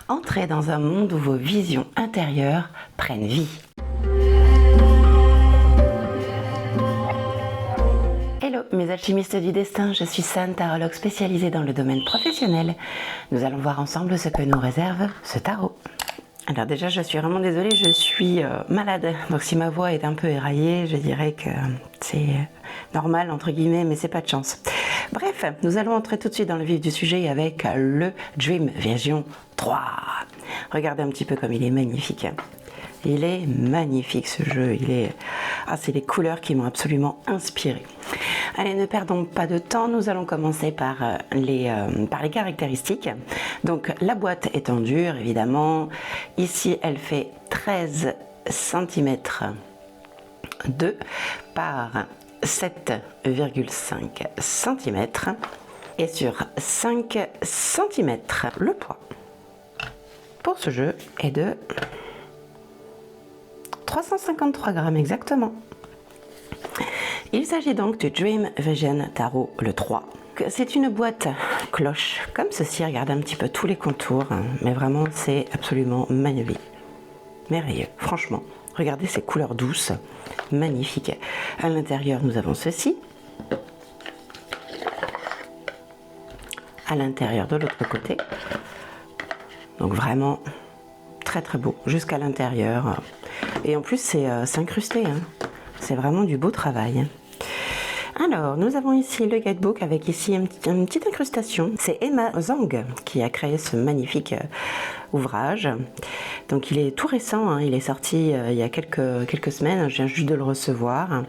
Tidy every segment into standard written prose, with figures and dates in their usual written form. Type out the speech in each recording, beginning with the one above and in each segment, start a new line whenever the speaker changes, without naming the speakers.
Entrez dans un monde où vos visions intérieures prennent vie. Hello mes alchimistes du destin, je suis San, tarologue spécialisée dans le domaine professionnel. Nous allons voir ensemble ce que nous réserve ce tarot. Alors déjà, je suis vraiment désolée, je suis malade, donc si ma voix est un peu éraillée, je dirais que c'est normal entre guillemets, mais c'est pas de chance. Bref, nous allons entrer tout de suite dans le vif du sujet avec le Dream Vision 3. Regardez un petit peu comme il est magnifique. Il est magnifique ce jeu, c'est les couleurs qui m'ont absolument inspirée. Allez, ne perdons pas de temps, nous allons commencer par les caractéristiques. Donc la boîte est en dur évidemment, ici elle fait 13 cm 2 par 7,5 cm et sur 5 cm. Le poids pour ce jeu est de 353 grammes exactement. Il s'agit donc du Dream Vision Tarot le 3. C'est une boîte cloche comme ceci, regardez un petit peu tous les contours, mais vraiment c'est absolument magnifique. Merveilleux, franchement. Regardez ces couleurs douces, magnifiques. À l'intérieur, nous avons ceci. À l'intérieur de l'autre côté. Donc vraiment très très beau, jusqu'à l'intérieur. Et en plus, c'est incrusté. C'est vraiment du beau travail. Alors, nous avons ici le guidebook avec ici une petite incrustation. C'est Emma Zhang qui a créé ce magnifique ouvrage. Donc, il est tout récent, il est sorti il y a quelques semaines. Je viens juste de le recevoir.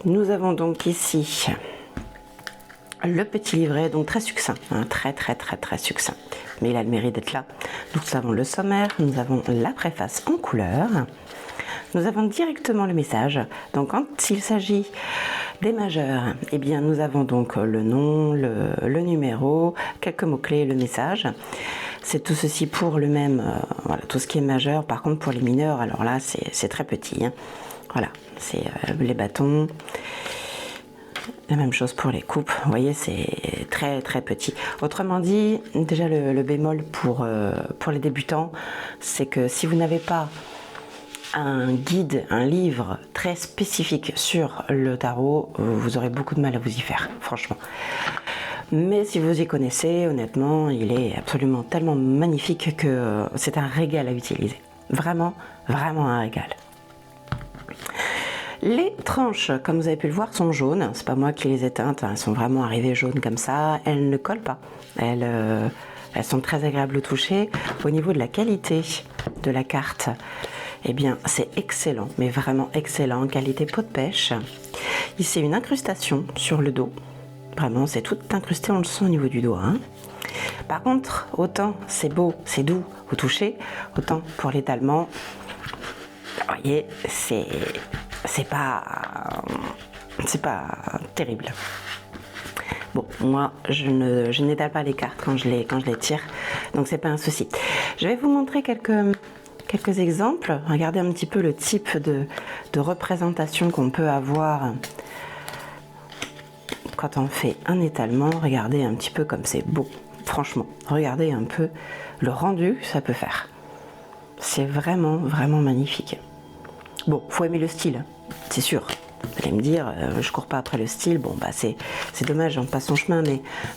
Nous avons donc ici le petit livret, donc très succinct, très succinct. Mais il a le mérite d'être là. Nous avons le sommaire, nous avons la préface en couleur. Nous avons directement le message. Donc quand il s'agit des majeurs, eh bien nous avons donc le nom, le numéro, quelques mots-clés, le message. C'est tout ceci pour le même, voilà, tout ce qui est majeur. Par contre pour les mineurs, alors là c'est très petit. Voilà, c'est les bâtons. La même chose pour les coupes, vous voyez c'est très petit. Autrement dit, déjà le bémol pour les débutants, c'est que si vous n'avez pas un guide, un livre très spécifique sur le tarot, vous aurez beaucoup de mal à vous y faire, franchement. Mais si vous y connaissez, honnêtement, il est absolument tellement magnifique que c'est un régal à utiliser. Vraiment un régal. Les tranches, comme vous avez pu le voir, sont jaunes. C'est pas moi qui les ai teintes, elles sont vraiment arrivées jaunes comme ça. Elles ne collent pas. Elles sont très agréables au toucher. Au niveau de la qualité de la carte, eh bien, c'est excellent, mais vraiment excellent. Qualité peau de pêche. Ici, une incrustation sur le dos. Vraiment, c'est tout incrusté, on le sent au niveau du doigt. Par contre, autant c'est beau, c'est doux au toucher, autant pour l'étalement, vous voyez, c'est pas terrible. Bon, moi je n'étale pas les cartes quand je les tire, donc c'est pas un souci. Je vais vous montrer quelques exemples. Regardez un petit peu le type de représentation qu'on peut avoir quand on fait un étalement. Regardez un petit peu comme c'est beau, franchement. Regardez un peu le rendu que ça peut faire. C'est vraiment magnifique. Bon, faut aimer le style, c'est sûr. Vous allez me dire, je cours pas après le style. Bon, bah c'est dommage, on passe son chemin,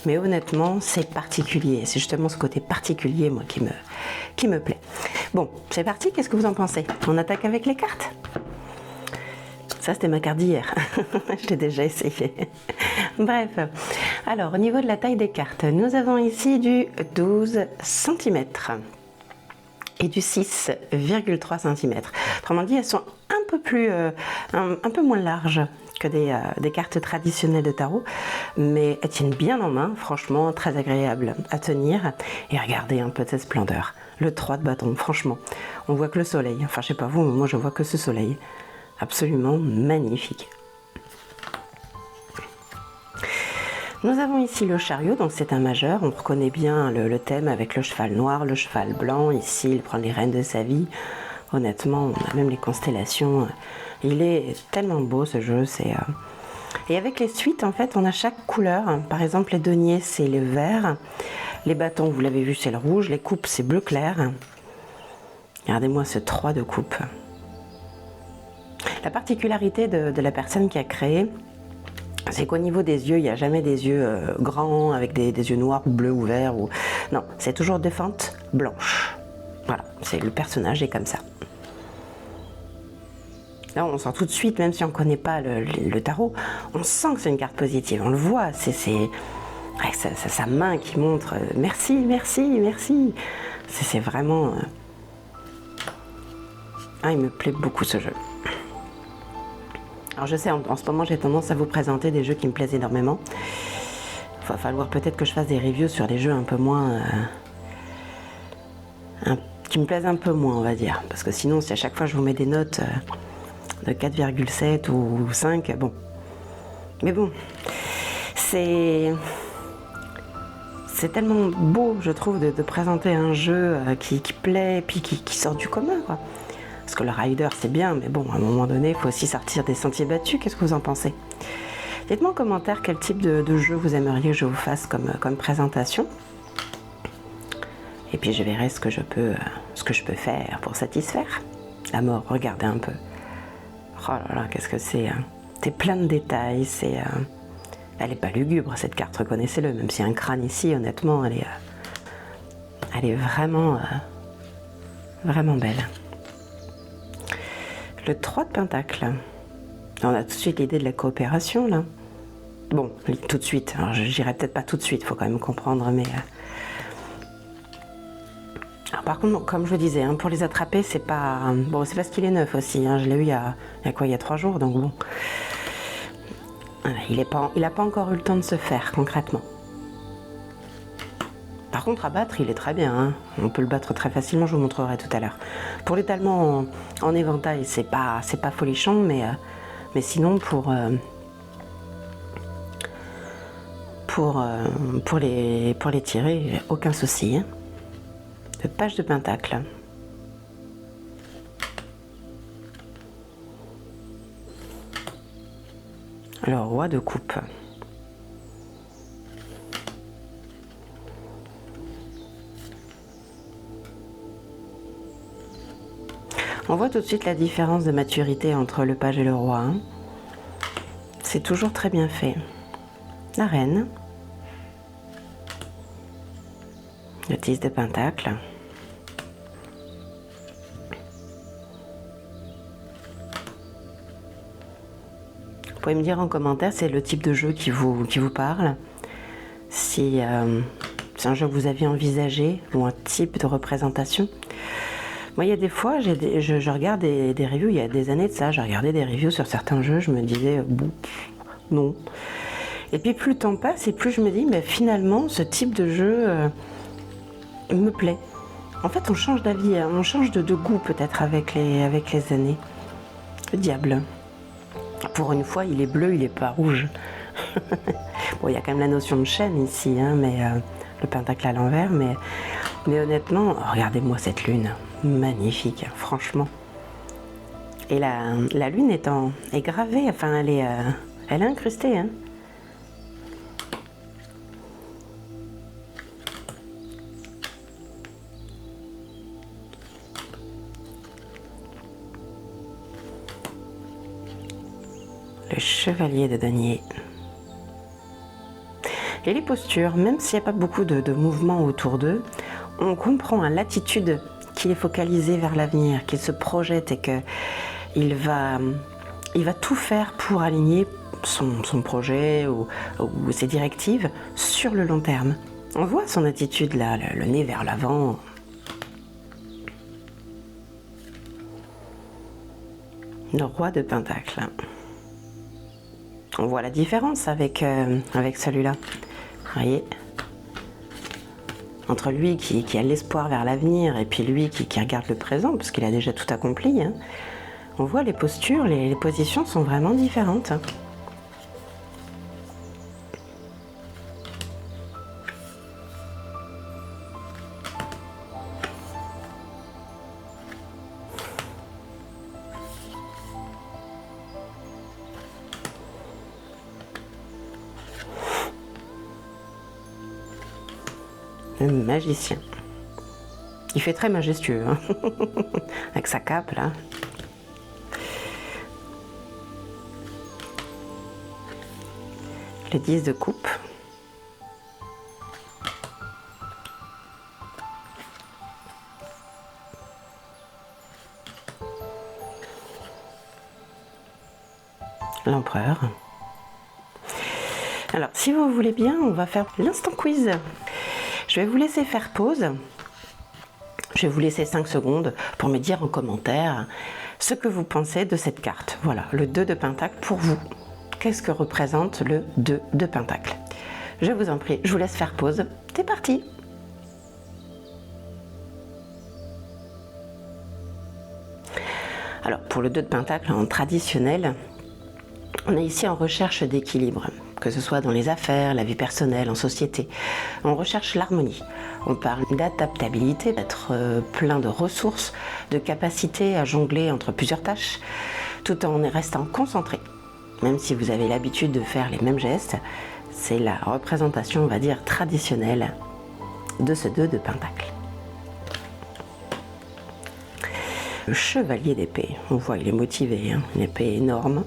mais honnêtement, c'est particulier. C'est justement ce côté particulier, moi, qui me plaît. Bon, c'est parti. Qu'est-ce que vous en pensez? On attaque avec les cartes. Ça, c'était ma carte d'hier. Je l'ai déjà essayé. Bref. Alors, au niveau de la taille des cartes, nous avons ici du 12 cm. Et du 6,3 cm. Autrement dit, elles sont un peu moins larges que des cartes traditionnelles de tarot, mais elles tiennent bien en main, franchement, très agréable à tenir. Et regardez un peu de cette splendeur. Le 3 de bâton, franchement, on voit que le soleil. Enfin, je sais pas vous, mais moi je vois que ce soleil. Absolument magnifique. Nous avons ici le chariot, donc c'est un majeur. On reconnaît bien le thème avec le cheval noir, le cheval blanc. Ici, il prend les rênes de sa vie. Honnêtement, on a même les constellations. Il est tellement beau ce jeu. Et avec les suites, en fait, on a chaque couleur. Par exemple, les deniers, c'est le vert. Les bâtons, vous l'avez vu, c'est le rouge. Les coupes, c'est bleu clair. Regardez-moi ce 3 de coupe. La particularité de la personne qui a créé, c'est qu'au niveau des yeux, il n'y a jamais des yeux grands avec des yeux noirs ou bleus ou verts. Non, c'est toujours des fentes blanches. Voilà, c'est le personnage est comme ça. Là, on sent tout de suite, même si on ne connaît pas le tarot, on sent que c'est une carte positive. On le voit, c'est sa main qui montre merci, merci, merci. C'est vraiment... Ah, il me plaît beaucoup ce jeu. Alors je sais, en ce moment j'ai tendance à vous présenter des jeux qui me plaisent énormément. Il va falloir peut-être que je fasse des reviews sur des jeux un peu moins... qui me plaisent un peu moins, on va dire. Parce que sinon, si à chaque fois je vous mets des notes de 4,7 ou 5, bon. Mais bon, c'est tellement beau, je trouve, de présenter un jeu qui plaît, puis qui sort du commun, quoi. Parce que le rider, c'est bien, mais bon, à un moment donné, il faut aussi sortir des sentiers battus. Qu'est-ce que vous en pensez? Dites-moi en commentaire quel type de jeu vous aimeriez que je vous fasse comme présentation. Et puis je verrai ce que je peux faire pour satisfaire. La mort, regardez un peu. Oh là là, qu'est-ce que c'est, hein. C'est plein de détails, elle n'est pas lugubre cette carte, reconnaissez-le, même s'il y a un crâne ici, honnêtement, elle est vraiment, vraiment belle. Le 3 de Pentacle. On a tout de suite l'idée de la coopération, là. Bon, tout de suite, alors je n'irai peut-être pas tout de suite, il faut quand même comprendre, mais... Alors, par contre, comme je vous disais, hein, pour les attraper, c'est pas... Bon, c'est parce qu'il est neuf aussi, hein, je l'ai eu il y a 3 jours, donc bon... Il n'a pas encore eu le temps de se faire, concrètement. Par contre, à battre, il est très bien, hein. On peut le battre très facilement, je vous montrerai tout à l'heure. Pour l'étalement en éventail, c'est pas folichon, mais sinon, pour les tirer, aucun souci, hein. Le page de Pentacle. Le roi de coupe. On voit tout de suite la différence de maturité entre le page et le roi, hein. C'est toujours très bien fait. La reine. Le 10 de Pentacle. Vous pouvez me dire en commentaire c'est le type de jeu qui vous parle. Si c'est un jeu que vous aviez envisagé ou un type de représentation. Moi, il y a des fois, je regarde des reviews, il y a des années de ça, j'ai regardé des reviews sur certains jeux, je me disais, bon, non. Et puis plus le temps passe, et plus je me dis, mais finalement, ce type de jeu me plaît. En fait, on change d'avis, on change de goût peut-être avec les années. Le diable. Pour une fois, il est bleu, il n'est pas rouge. Bon, il y a quand même la notion de chaîne ici, hein, mais le pentacle à l'envers, mais honnêtement, regardez-moi cette lune. Magnifique, franchement. Et la lune est gravée, enfin elle est incrustée, hein. Le chevalier de denier. Et les postures, même s'il n'y a pas beaucoup de mouvements autour d'eux, on comprend à l'attitude qu'il est focalisé vers l'avenir, qu'il se projette et qu'il va tout faire pour aligner son projet ou ses directives sur le long terme. On voit son attitude là, le nez vers l'avant. Le roi de Pentacle. On voit la différence avec celui-là. Vous voyez ? Entre lui qui a l'espoir vers l'avenir et puis lui qui regarde le présent, parce qu'il a déjà tout accompli, hein. On voit les postures, les positions sont vraiment différentes. le magicien. Il fait très majestueux, hein. Avec sa cape là. Le 10 de coupe. L'empereur. Alors, si vous voulez bien, on va faire l'instant quiz. Je vais vous laisser faire pause. Je vais vous laisser 5 secondes pour me dire en commentaire ce que vous pensez de cette carte. Voilà, le 2 de pentacle pour vous. Qu'est-ce que représente le 2 de pentacle? Je vous en prie, je vous laisse faire pause. C'est parti! Alors, pour le 2 de pentacle en traditionnel, on est ici en recherche d'équilibre, que ce soit dans les affaires, la vie personnelle, en société. On recherche l'harmonie. On parle d'adaptabilité, d'être plein de ressources, de capacité à jongler entre plusieurs tâches, tout en restant concentré. Même si vous avez l'habitude de faire les mêmes gestes, c'est la représentation, on va dire, traditionnelle de ce 2 de pentacle. Le chevalier d'épée, on voit, il est motivé, hein, une épée énorme.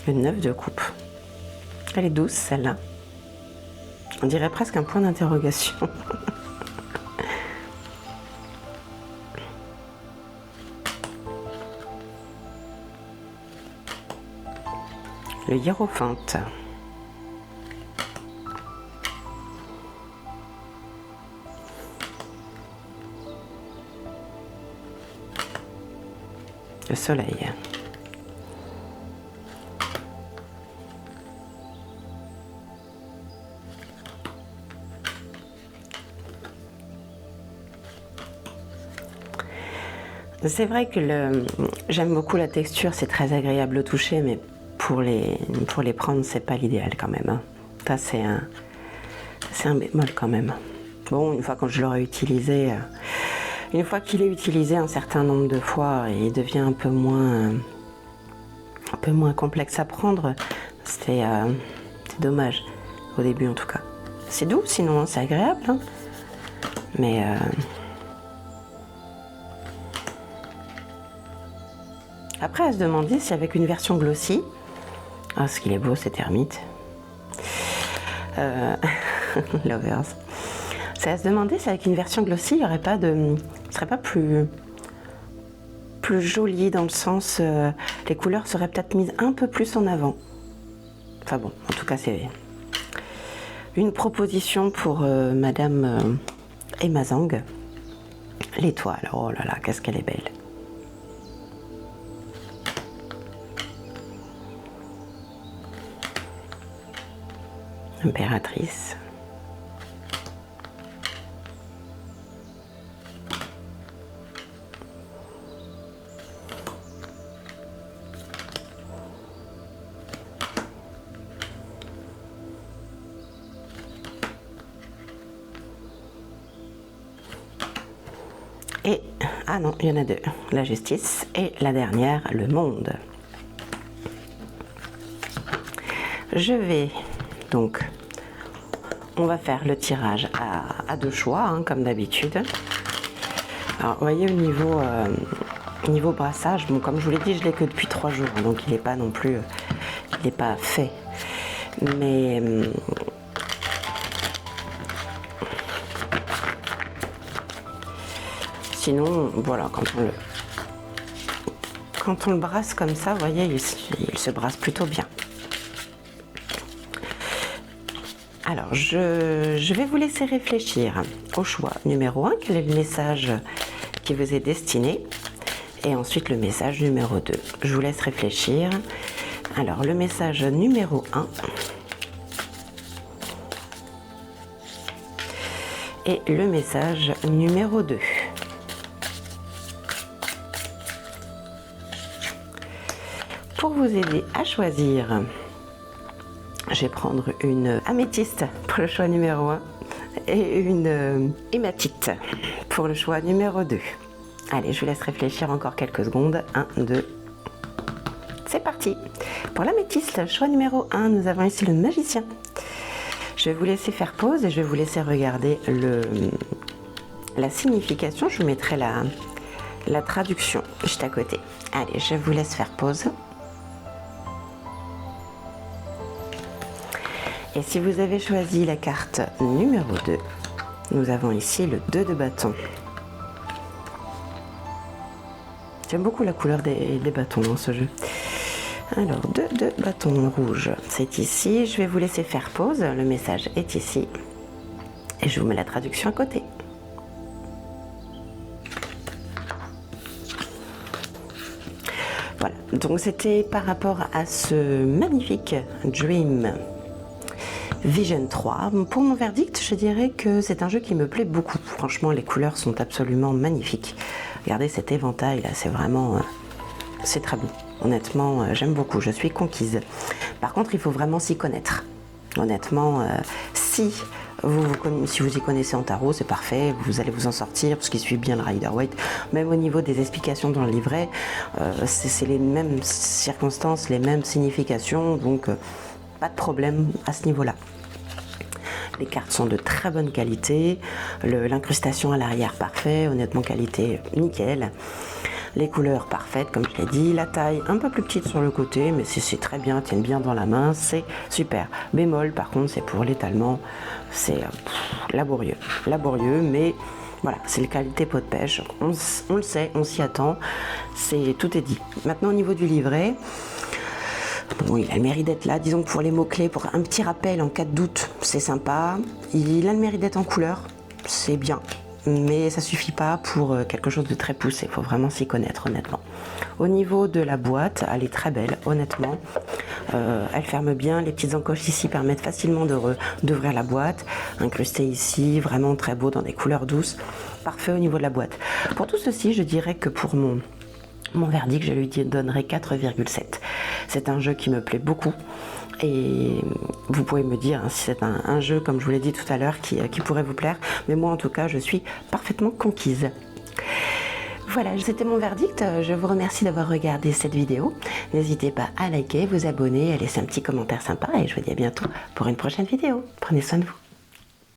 Le 9 de coupe. Elle est douce, celle-là. On dirait presque un point d'interrogation. Le hiérophante. Le soleil. C'est vrai que j'aime beaucoup la texture, c'est très agréable au toucher, mais pour les prendre, c'est pas l'idéal quand même, hein. Ça, c'est un bémol quand même. Bon, une fois que je l'aurai utilisé, une fois qu'il est utilisé un certain nombre de fois, il devient un peu moins complexe à prendre. C'est dommage, au début en tout cas. C'est doux sinon, hein, c'est agréable, hein. Mais après, à se demander si avec une version glossy, ah, ce qu'il est beau cet ermite, Lovers, c'est à se demander si avec une version glossy, il y aurait pas serait pas plus joli dans le sens, les couleurs seraient peut-être mises un peu plus en avant. Enfin bon, en tout cas, c'est une proposition pour Madame Emma Zhang. L'étoile, oh là là, qu'est-ce qu'elle est belle. Impératrice. Et, ah non, il y en a deux, la justice et la dernière, le monde. Je vais donc, on va faire le tirage à deux choix, hein, comme d'habitude. Alors, vous voyez, au niveau brassage, bon, comme je vous l'ai dit, je l'ai que depuis 3 jours, donc il n'est pas non plus, il n'est pas fait. Mais sinon, voilà, quand on le brasse comme ça, vous voyez, il se brasse plutôt bien. Alors, je vais vous laisser réfléchir au choix numéro 1, quel est le message qui vous est destiné, et ensuite le message numéro 2. Je vous laisse réfléchir. Alors, le message numéro 1 et le message numéro 2. Pour vous aider à choisir, je vais prendre une améthyste pour le choix numéro 1 et une hématite pour le choix numéro 2. Allez, je vous laisse réfléchir encore quelques secondes. 1, 2. C'est parti. Pour l'améthyste, choix numéro 1, nous avons ici le magicien. Je vais vous laisser faire pause et je vais vous laisser regarder la signification. Je vous mettrai la traduction juste à côté. Allez, je vous laisse faire pause. Et si vous avez choisi la carte numéro 2, nous avons ici le 2 de bâton. J'aime beaucoup la couleur des bâtons dans ce jeu. Alors, 2 de bâton rouge, c'est ici. Je vais vous laisser faire pause. Le message est ici. Et je vous mets la traduction à côté. Voilà, donc c'était par rapport à ce magnifique Dream Vision 3. Pour mon verdict, je dirais que c'est un jeu qui me plaît beaucoup. Franchement, les couleurs sont absolument magnifiques. Regardez cet éventail là, c'est vraiment... c'est très beau. Honnêtement, j'aime beaucoup, je suis conquise. Par contre, il faut vraiment s'y connaître. Honnêtement, si vous y connaissez en tarot, c'est parfait, vous allez vous en sortir, parce qu'il suit bien le Rider-Waite. Même au niveau des explications dans le livret, c'est les mêmes circonstances, les mêmes significations, donc pas de problème à ce niveau-là. Les cartes sont de très bonne qualité, l'incrustation à l'arrière parfait, honnêtement qualité nickel. Les couleurs parfaites, comme je l'ai dit. La taille un peu plus petite sur le côté, mais c'est très bien, tiennent bien dans la main, c'est super. Bémol, par contre, c'est pour l'étalement, c'est laborieux. Laborieux, mais voilà, c'est la qualité pot de pêche. On le sait, on s'y attend, tout est dit. Maintenant, au niveau du livret, bon, il a le mérite d'être là. Disons que pour les mots-clés, pour un petit rappel en cas de doute, c'est sympa. Il a le mérite d'être en couleur, c'est bien. Mais ça suffit pas pour quelque chose de très poussé, il faut vraiment s'y connaître honnêtement. Au niveau de la boîte, elle est très belle honnêtement, elle ferme bien, les petites encoches ici permettent facilement d'ouvrir la boîte, incrusté ici, vraiment très beau dans des couleurs douces, parfait au niveau de la boîte. Pour tout ceci, je dirais que pour mon verdict, je lui donnerai 4,7. C'est un jeu qui me plaît beaucoup. Et vous pouvez me dire si c'est un jeu, comme je vous l'ai dit tout à l'heure, qui pourrait vous plaire. Mais moi, en tout cas, je suis parfaitement conquise. Voilà, c'était mon verdict. Je vous remercie d'avoir regardé cette vidéo. N'hésitez pas à liker, vous abonner, à laisser un petit commentaire sympa. Et je vous dis à bientôt pour une prochaine vidéo. Prenez soin de vous.